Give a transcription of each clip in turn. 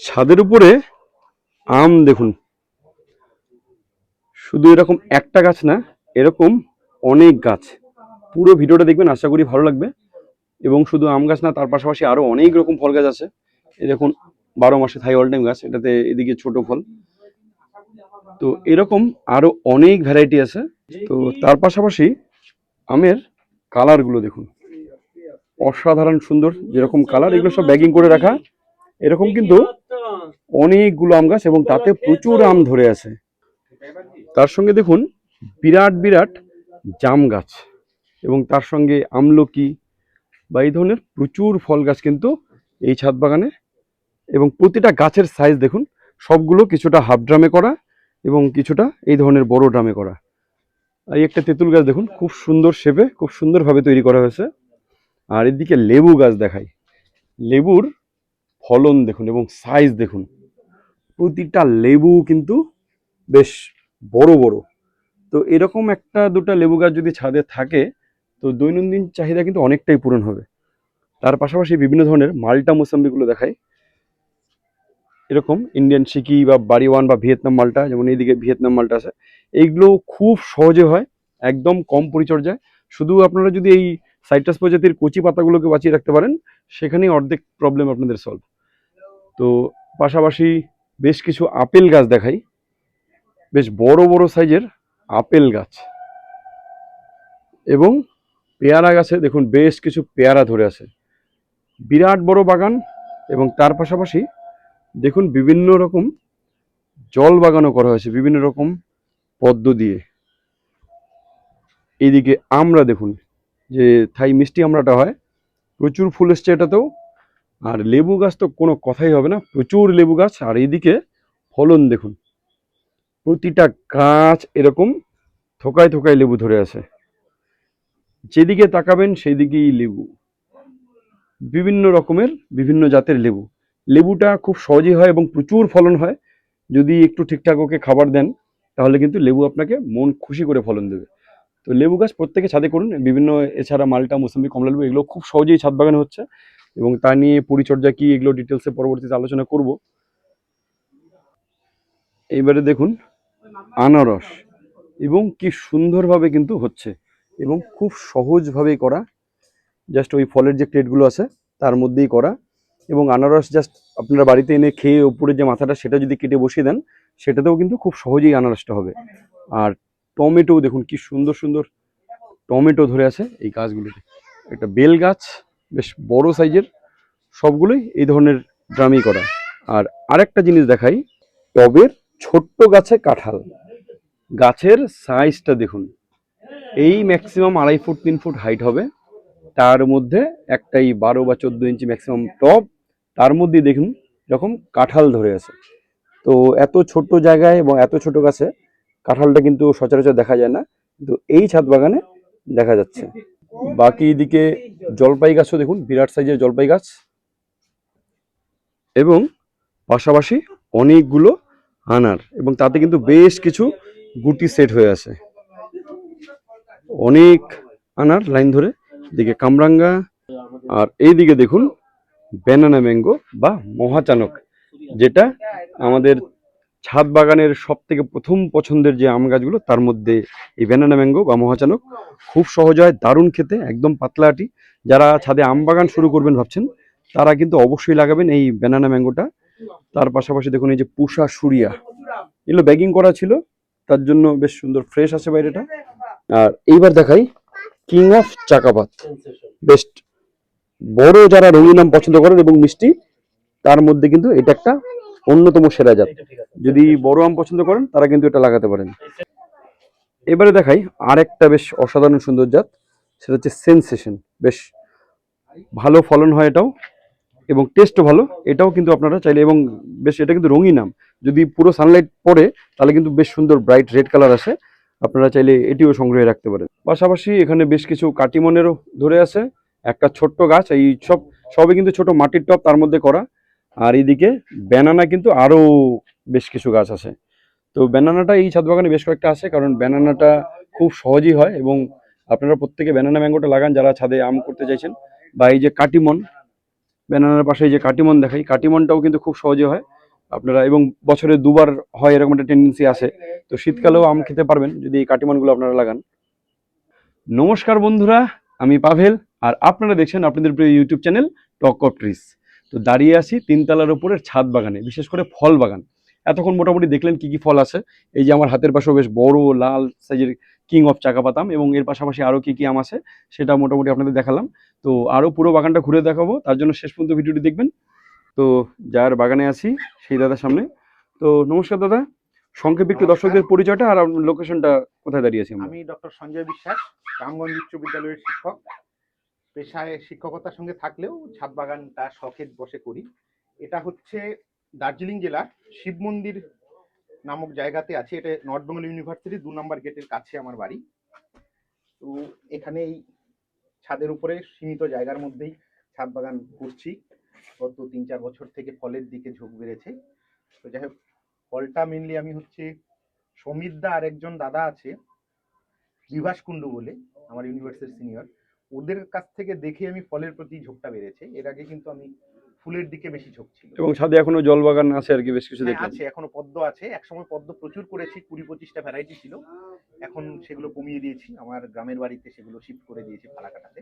ছাদের উপরে আম দেখুন, শুধু এরকম একটা গাছ না, এরকম অনেক গাছ। পুরো ভিডিওটা দেখবেন, আশা করি ভালো লাগবে। এবং শুধু আম গাছ না, তার পাশাপাশি আরো অনেক রকম ফল গাছ আছে। এই দেখুন 12 মাসে থাই অল টাইম গাছ, এটাতে এদিকে ছোট ফল। তো এরকম আরো অনেক ভ্যারাইটি আছে। তো তার পাশাপাশি আমের কালার গুলো দেখুন, অসাধারণ সুন্দর যেরকম কালার, এগুলো সব ব্যাগিং করে রাখা। এরকম কিন্তু অনেকগুলো আম গাছ এবং তাতে প্রচুর আম ধরে আছে। তার সঙ্গে দেখুন বিরাট বিরাট জাম গাছ এবং তার সঙ্গে আমলকি বা এই ধরনের প্রচুর ফল গাছ কিন্তু এই ছাদ বাগানে। এবং প্রতিটা গাছের সাইজ দেখুন, সবগুলো কিছুটা হাফ ড্রামে করা এবং কিছুটা এই ধরনের বড় ড্রামে করা। এই একটা তেঁতুল গাছ দেখুন, খুব সুন্দর শেপে, খুব সুন্দরভাবে তৈরি করা হয়েছে। আর এদিকে লেবু গাছ দেখাই, লেবুর ফলন দেখুন এবং সাইজ দেখুন, প্রতিটা লেবু কিন্তু বেশ বড় বড়। তো এরকম একটা দুটা লেবু গাছ যদি ছাদে থাকে, তো দৈনন্দিন চাহিদা কিন্তু অনেকটাই পূরণ হবে। তার পাশাপাশি বিভিন্ন ধরনের মাল্টা মোসাম্বিগুলো দেখায়, এরকম ইন্ডিয়ান সিকি বা বাড়িওয়ান বা ভিয়েতনাম মাল্টা, যেমন এইদিকে ভিয়েতনাম মাল্টা আছে। এইগুলো খুব সহজে হয়, একদম কম পরিচর্যায়। শুধু আপনারা যদি এই সাইট্রাস প্রজাতির কচি পাতাগুলোকে বাঁচিয়ে রাখতে পারেন, সেখানেই অর্ধেক প্রবলেম আপনাদের সলভ। তো পাশাপাশি বেশ কিছু আপেল গাছ দেখাই, বেশ বড় বড় সাইজের আপেল গাছ। এবং পেয়ারা গাছে দেখুন বেশ কিছু পেয়ারা ধরে আছে, বিরাট বড় বাগান। এবং তার পাশাপাশি দেখুন বিভিন্ন রকম জল বাগানও করা হয়েছে বিভিন্ন রকম পদ্ম দিয়ে। এইদিকে আমরা দেখুন, যে থাই মিষ্টি আমরাটা হয়, প্রচুর ফুল এসছে এটাতেও। আর লেবু গাছ তো কোনো কথাই হবে না, প্রচুর লেবু গাছ। আর এইদিকে ফলন দেখুন, প্রতিটা গাছ এরকম থোকায় থোকায় লেবু ধরে আছে, যেদিকে তাকাবেন সেই দিকেই লেবু, বিভিন্ন রকমের বিভিন্ন জাতের লেবু। লেবুটা খুব সহজেই হয় এবং প্রচুর ফলন হয়। যদি একটু ঠিকঠাক ওকে খাবার দেন, তাহলে কিন্তু লেবু আপনাকে মন খুশি করে ফলন দেবে। তো লেবু গাছ প্রত্যেকে ছাদে করুন। বিভিন্ন এছাড়া মালটা, মুসম্বি, কমলা লেবু এগুলো খুব সহজেই ছাদ বাগানে হচ্ছে। এবং তা নিয়ে পরিচর্যা কি, এগুলো ডিটেলসে পরবর্তীতে আলোচনা করব। এইবারে দেখুন আনারস, এবং কি সুন্দরভাবে কিন্তু হচ্ছে এবং খুব সহজভাবেই করা। জাস্ট ওই ফলের যে ক্রেটগুলো আছে তার মধ্যেই করা। এবং আনারস জাস্ট আপনারা বাড়িতে এনে খেয়ে উপরে যে মাথাটা সেটা যদি কেটে বসিয়ে দেন, সেটাতেও কিন্তু খুব সহজেই আনারসটা হবে। আর টমেটো দেখুন কি সুন্দর সুন্দর টমেটো ধরে আছে এই গাছগুলোতে। একটা বেল গাছ বেশ বড় সাইজের, সবগুলোই এই ধরনের ড্রামই করা। আর আরেকটা জিনিস দেখাই, টবের ছোট্ট গাছে কাঁঠাল, গাছের সাইজটা দেখুন, এই ম্যাক্সিমাম 2.5 ফুট 3 ফুট হাইট হবে। তার মধ্যে একটাই 12 বা 14 ইঞ্চি ম্যাক্সিমাম টব, তার মধ্যে দেখুন এরকম কাঁঠাল ধরে আছে। তো এত ছোট্ট জায়গায় এবং এত ছোট গাছে কাঁঠালটা কিন্তু সচরাচর দেখা যায় না, কিন্তু এই ছাদ বাগানে দেখা যাচ্ছে। বাকি এদিকে জলপাই গাছও দেখুন, বিরাট সাইজের জলপাই গাছ। এবং পাশাপাশি অনেকগুলো আনার, এবং তাতে কিন্তু বেশ কিছু গুটি সেট হয়ে আছে, অনেক আনার লাইন ধরে। এদিকে কামরাঙ্গা, আর এইদিকে দেখুন ব্যানানা ম্যাঙ্গো বা মহাচানক, যেটা আমাদের ছাদ বাগানের সব থেকে প্রথম পছন্দের যে আম গাছগুলো তার মধ্যে এই ব্যানানা ম্যাঙ্গো বা মহাচানক। খুব সহজ হয়, দারুণ খেতে, একদম পাতলা আটি। যারা ছাদে আম বাগান শুরু করবেন ভাবছেন, তারা কিন্তু অবশ্যই লাগাবেন এই ব্যানানা ম্যাঙ্গোটা। তার পাশাপাশি দেখুন এই যে পুষা সুরিয়া, এগুলো ব্যাগিং করা ছিল, তার জন্য বেশ সুন্দর ফ্রেশ আছে বাইরেটা। আর এইবার দেখাই কিং অফ চাকাপাত, বেস্ট বড় যারা রঙিন আম পছন্দ করেন এবং মিষ্টি, তার মধ্যে কিন্তু এটা একটা অন্যতম সেরা জাত। যদি বড় আম পছন্দ করেন তারা কিন্তু এটা লাগাতে পারেন। এবারে দেখাই আরেকটা বেশ অসাধারণ সুন্দর জাত, সেটা হচ্ছে সেন্সেশন। বেশ ভালো ফলন হয় এটাও, এবং টেস্টও ভালো। এটাও কিন্তু আপনারা চাইলে, এবং বেশ এটা কিন্তু রঙিন আম, যদি পুরো সানলাইট পড়ে তাহলে কিন্তু বেশ সুন্দর ব্রাইট রেড কালার আসে। আপনারা চাইলে এটিও সংগ্রহে রাখতে পারেন। পাশাপাশি এখানে বেশ কিছু কাটিমনেরও ধরে আছে, একটা ছোট্ট গাছ। এই সবই কিন্তু ছোট মাটির টব তার মধ্যে করা। আর এইদিকে ব্যানানা কিন্তু আরো বেশ কিছু গাছ আছে। তো ব্যানানাটা এই ছাদ বাগানে বেশ কয়েকটা আছে, কারণ ব্যানানাটা খুব সহজই হয়। এবং আপনারা প্রত্যেকে ব্যানানা ম্যাঙ্গোটা লাগান যারা ছাদে আম করতে চাইছেন। বা এই যে কাটিমন, ব্যানানার পাশে এই যে কাটিমন দেখাই, কাটিমনটাও কিন্তু খুব সহজে হয় আপনারা, এবং বছরে দুবার হয় এরকম একটা টেন্ডেন্সি আছে। তো শীতকালেও আম খেতে পারবেন যদি এই কাটিমনগুলো আপনারা লাগান। নমস্কার বন্ধুরা, আমি পাভেল, আর আপনারা দেখছেন আপনাদের প্রিয় YouTube channel talk of trees. তো দাঁড়িয়ে আছি তিনতলার উপরের ছাদ বাগানে, বিশেষ করে ফল বাগান। এতক্ষণ মোটামুটি দেখলেন কি কি ফল আছে। এই যে আমার হাতের পাশেও বেশ বড় লাল সাইজের কিং অফ চাকাপাতাম, এবং এর পাশাপাশি আরও কি কি আম আছে সেটা মোটামুটি আপনাদের দেখালাম। তো আরও পুরো বাগানটা ঘুরে দেখাবো, তার জন্য শেষ পর্যন্ত ভিডিওটি দেখবেন। তো যার বাগানে আছি সেই দাদার সামনে। তো নমস্কার দাদা, সংক্ষেপে একটু দর্শকদের পরিচয়টা আর লোকেশনটা কোথায় দাঁড়িয়েছি আমরা। আমি ডক্টর সঞ্জয় বিশ্বাস, রামগঞ্জ উচ্চ বিদ্যালয়ের শিক্ষক। পেশায় শিক্ষকতার সঙ্গে থাকলেও ছাদ বাগানটা শখের বসে করি। এটা হচ্ছে দার্জিলিং জেলার শিব মন্দির নামক জায়গাতে আছে। এটা নর্থ বেঙ্গল ইউনিভার্সিটি 2 নম্বর গেটের কাছে আমার বাড়ি। তো এখানে এই ছাদের উপরে সীমিত জায়গার মধ্যেই ছাদ বাগান করছি। গত 3-4 বছর থেকে ফলের দিকে ঝোঁক বেড়েছে। তো যাই হোক, ফলটা মেনলি আমি হচ্ছে সমিত দা আর একজন দাদা আছে বিভাস কুণ্ডু বলে, আমার ইউনিভার্সিটির সিনিয়র, ওদের কাছ থেকে দেখে আমি ফলের প্রতি ঝোঁকটা বেড়েছে। এর আগে কিন্তু আমি ফুলের দিকে বেশি ঝোঁক ছিল। এবং ছাদে এখনো জল বাগান আছে আর কি, বেশ কিছু হ্যাঁ দেখলাম। আছে, এখনো পদ্ম আছে। একসময় পদ্ম প্রচুর করেছি, 20-25টা ভ্যারাইটি ছিল। এখন সেগুলো কমিয়ে দিয়েছি, আমার গ্রামের বাড়িতে সেগুলো শিফট করে দিয়েছি ফালাকাটাতে।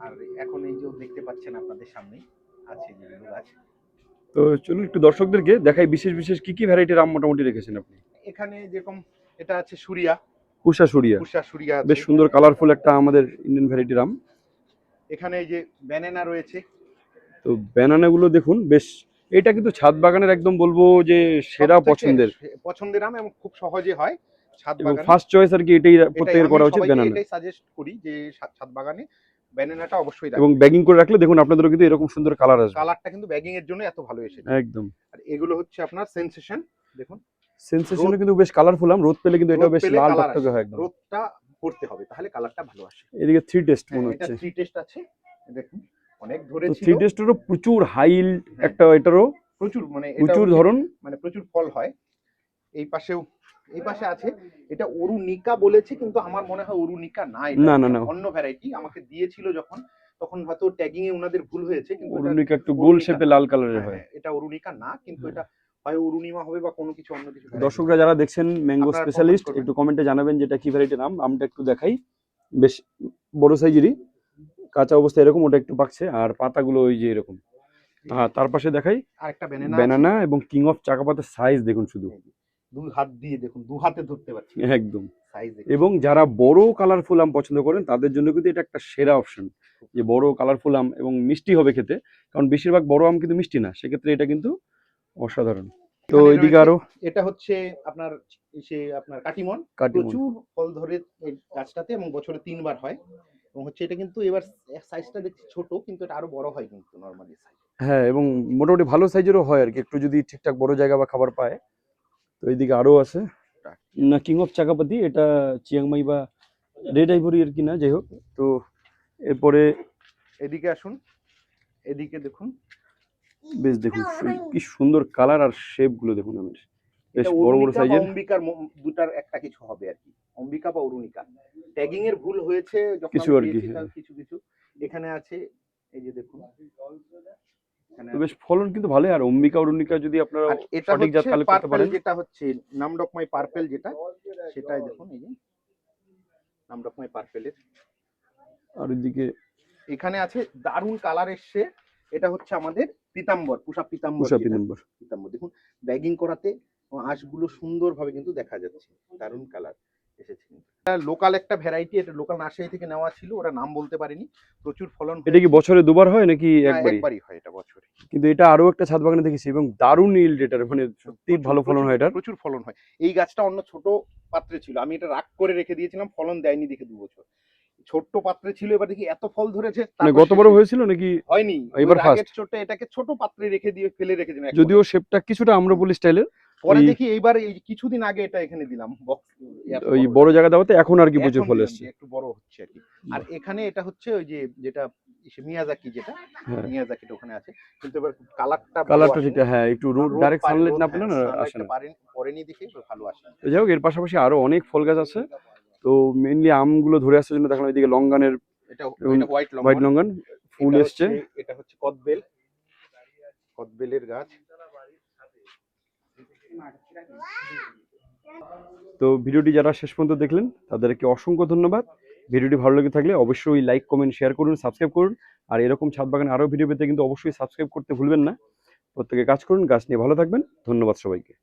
আর এখন এই যে দেখতে পাচ্ছেন আপনাদের সামনেই আছে যেগুলো গাছ। তো চলুন একটু দর্শকদেরকে দেখাই বিশেষ বিশেষ কি কি ভ্যারাইটির আম মোটামুটি রেখেছেন আপনি। এখানে যেরকম এটা আছে সুরিয়া, পুষা সুরিয়া, পুষা সুরিয়া আছে। বেশ সুন্দর কালারফুল একটা আমাদের ইন্ডিয়ান ভ্যারাইটির আম। এখানে এই যে ব্যানানা রয়েছে। তো ব্যানানা গুলো দেখুন, বেশ এটা কিন্তু ছাদ বাগানের একদম বলবো যে সেরা পছন্দের আম, এবং খুব সহজে হয় ছাদ এবং বাগানে। ফার্স্ট চয়েস আর কি, এটাই প্রত্যেকের করা উচিত ব্যানানা। এটাই সাজেস্ট করি যে ছাদ বাগানে ব্যানানাটা অবশ্যই এবং রাখবেন। ব্যাগিং করে রাখলে দেখুন আপনাদেরও কিন্তু এরকম সুন্দর কালার আসবে। কালারটা কিন্তু ব্যাগিং এর জন্য এত ভালো এসেছে একদম। আর এগুলো হচ্ছে আপনার সেনসেশন। দেখুন সেনসেশনও কিন্তু বেশ কালারফুল আম, রোদ পেলে কিন্তু এটা বেশ লাল টকটকে হয় একদম। রোদটা পড়তে হবে তাহলে কালারটা ভালো আসে। এদিকে থ্রি টেস্ট মনে এটা হচ্ছে। থ্রি টেস্ট আছে, দেখুন অনেক ধরেছিল। থ্রি টেস্টেরও প্রচুর হাই একটা, এটারও প্রচুর মানে প্রচুর ধরন, মানে প্রচুর ফল হয়। এই পাশেও, এই পাশে আছে, এটা অরুণিকা বলেছে কিন্তু আমার মনে হয় অরুণিকা না, এটা না অন্য ভ্যারাইটি। আমাকে দিয়েছিল যখন, তখন হয়তো ট্যাগিং এ ওনাদের ভুল হয়েছে, কিন্তু অরুণিকা একটু গোল শেপে লাল কালারের হয়। এটা অরুণিকা না, কিন্তু এটা হয় অরুণিমা হবে বা কোনো কিছু অন্য কিছু। দর্শকরা যারা দেখছেন ম্যাঙ্গো স্পেশালিস্ট, একটু কমেন্টে জানাবেন যেটা কি ভ্যারাইটির আম। আমটা একটু দেখাই, বেশ বড় সাইজেরই, কাঁচা অবস্থা এরকম, ওটা একটু পাকছে, আর পাতাগুলো ওই যে এরকম। তার পাশে দেখাই আরেকটা ব্যানানা এবং কিং অফ চাকাপাতার সাইজ দেখুন শুধু, দুই হাত দিয়ে দেখুন, দু হাতে ধরতে পারছি একদম সাইজ। এবং যারা বড় কালারফুল আম পছন্দ করেন তাদের জন্য কিন্তু এটা একটা সেরা অপশন, যে বড় কালারফুল আম এবং মিষ্টি হবে খেতে, কারণ বেশিরভাগ বড় আম কিন্তু মিষ্টি না, সেক্ষেত্রে এটা কিন্তু অসাধারণ। তো এদিকে আরো, এটা হচ্ছে আপনার আপনার কাটিমন, প্রচুর ফল ধরে এই গাছটাতে, এবং বছরে 3বার হয়। এবং হচ্ছে এটা কিন্তু এবার সাইজটা দেখছি ছোট, কিন্তু এটা আরো বড় হয় কিন্তু নরমালি সাইজ। হ্যাঁ, এবং মোটামুটি ভালো সাইজেরও হয় আর কি, একটু যদি ঠিকঠাক বড় জায়গা বা খাবার পায়। তো এইদিকে আরো আছে না, কিং অফ চাকাপাতি, এটা চিয়াংমাই বা রেড আইভরি এর কি না, যাই হোক। তো এরপরে এদিকে আসুন, এদিকে দেখুন, বেশ দেখুন কি সুন্দর কালার আর শেপ গুলো দেখুন, আমি বেশ বড় বড় সাইজের। অম্বিকার দুটার একটা কিছু হবে আর কি, অম্বিকা বা অরুণিকা। ট্যাগিং এর ভুল হয়েছে যখন কিছু আর কি, কিছু কিছু এখানে আছে। এই যে দেখুন, বেশ ফলন কিন্তু ভালো। আর অম্বিকা অরুণিকা যদি আপনারা সঠিক জাত কালেক্ট করতে পারেন, যেটা হচ্ছে নামডকমাই পার্পল, যেটা সেটাই দেখুন, এই যে নামডকমাই পার্পলের। আর এদিকে এখানে আছে দারুণ কালার এসছে, এটা হচ্ছে আমাদের পীতাম্বর, পুষা পীতাম্বর। দেখুন ব্যাগিং করাতে আঁশগুলো সুন্দরভাবে কিন্তু দেখা যাচ্ছে, দারুণ কালার এসেছে। লোকাল একটা ভ্যারাইটি, এটা লোকাল নার্সারি থেকে নেওয়া ছিল, ওরা নাম বলতে পারেনি। প্রচুর ফলন। এটা কি বছরে দুবার হয় নাকি একবারই হয় এটা বছরে? কিন্তু এটা আরো একটা ছাদ বাগানে দেখেছি, এবং দারুণ ইল্ড এটার, মানে সত্যি ভালো ফলন হয় এটার, প্রচুর ফলন হয়। এই গাছটা অন্য ছোট পাত্রে ছিল, আমি এটা রাখ করে রেখে দিয়েছিলাম, ফলন দেয়নি দেখে 2 বছর। ছোট্ট পাত্রে ছিল, এবার দেখি এত ফল ধরেছে। মানে গতবারও হয়েছিল নাকি? হয়নি, এবার ফার্স্ট। এটাকে ছোট পাত্রে রেখে দিয়ে ফেলে রেখে দিলাম, যদিও শেপটা কিছুটা আম্রপলি স্টাইলের। পরে দেখি এইবার এই কিছুদিন আগে এটা এখানে দিলাম বক্স, ওই বড় জায়গা দেওয়াতে এখন আর কি প্রচুর ফল আসছে, একটু বড় হচ্ছে আর কি। আর এখানে এটা হচ্ছে ওই যে যেটা মিয়াজাকি, যেটা মিয়াজাকিটা ওখানে আছে, কিন্তু এবার কালারটা ঠিক, হ্যাঁ একটু ডাইরেক্ট সানলাইট না পেলে না আসে না, পরেনি দেখে ভালো আসে। যাই হোক, এর পাশাপাশি আরো অনেক ফল গাছ আছে। তো মেইনলি আমগুলো ধরে আসার জন্য দেখলাম এদিকে লঙ্গানের, এটা হোয়াইট লঙ্গান ফুল এসছে। এটা হচ্ছে কদবেল, কদবেলের গাছ। তো ভিডিওটি যারা শেষ পর্যন্ত দেখলেন তাদেরকে অসংখ্য ধন্যবাদ। ভিডিওটি ভালো লেগে থাকলে অবশ্যই লাইক, কমেন্ট, শেয়ার করুন, সাবস্ক্রাইব করুন। আর এরকম ছাদ বাগানে আরও ভিডিও পেতে কিন্তু অবশ্যই সাবস্ক্রাইব করতে ভুলবেন না। প্রত্যেকে কাজ করুন, গাছ নিয়ে ভালো থাকবেন। ধন্যবাদ সবাইকে।